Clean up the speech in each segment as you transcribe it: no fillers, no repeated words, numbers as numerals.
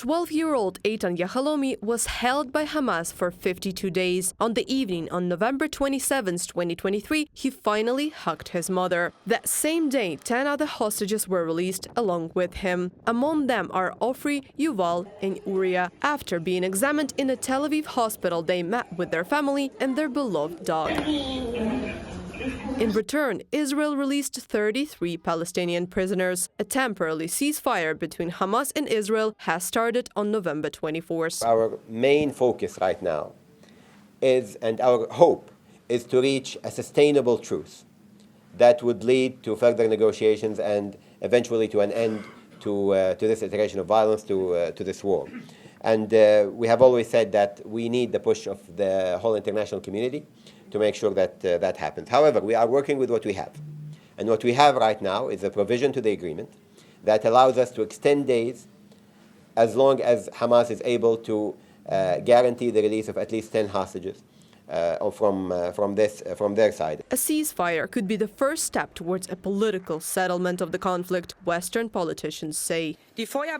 12-year-old Eitan Yahalomi was held by Hamas for 52 days. On the evening on November 27, 2023, he finally hugged his mother. That same day, 10 other hostages were released along with him. Among them are Ofri, Yuval, and Uriah. After being examined in a Tel Aviv hospital, they met with their family and their beloved dog. In return, Israel released 33 Palestinian prisoners. A temporary ceasefire between Hamas and Israel has started on November 24th. Our main focus right now is, and our hope is, to reach a sustainable truce that would lead to further negotiations and eventually to an end to this iteration of violence, to this war. And we have always said that we need the push of the whole international community to make sure that that happens. However, we are working with what we have. And what we have right now is a provision to the agreement that allows us to extend days as long as Hamas is able to guarantee the release of at least 10 hostages from their side. A ceasefire could be the first step towards a political settlement of the conflict, Western politicians say. The ceasefire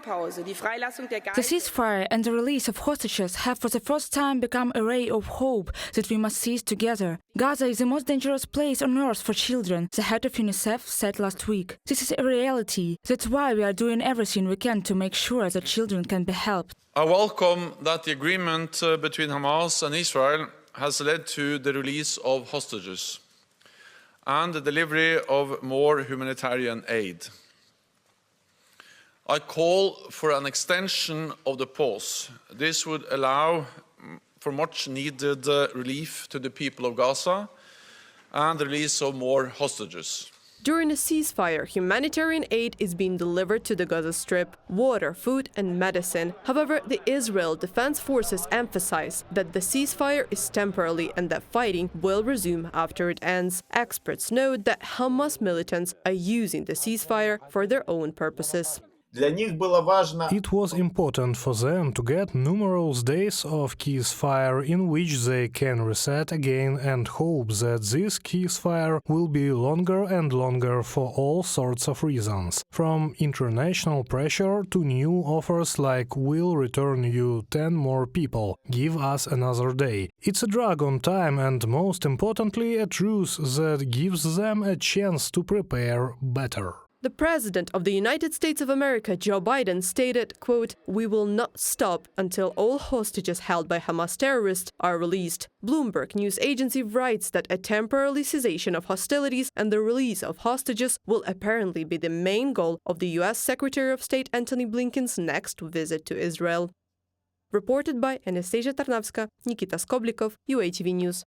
and the release of hostages have for the first time become a ray of hope that we must seize together. Gaza is the most dangerous place on earth for children, the head of UNICEF said last week. This is a reality. That's why we are doing everything we can to make sure that children can be helped. I welcome that the agreement between Hamas and Israel has led to the release of hostages and the delivery of more humanitarian aid. I call for an extension of the pause. This would allow for much needed relief to the people of Gaza and the release of more hostages. During a ceasefire, humanitarian aid is being delivered to the Gaza Strip: water, food and medicine. However, the Israel Defense Forces emphasize that the ceasefire is temporary and that fighting will resume after it ends. Experts note that Hamas militants are using the ceasefire for their own purposes. It was important for them to get numerous days of ceasefire in which they can reset again and hope that this ceasefire will be longer and longer for all sorts of reasons, from international pressure to new offers like "we'll return you 10 more people, give us another day." It's a drag on time and, most importantly, a truce that gives them a chance to prepare better. The President of the United States of America, Joe Biden, stated, quote, "We will not stop until all hostages held by Hamas terrorists are released." Bloomberg news agency writes that a temporary cessation of hostilities and the release of hostages will apparently be the main goal of the U.S. Secretary of State Antony Blinken's next visit to Israel. Reported by Anastasia Tarnavska, Nikita Skoblikov, UATV News.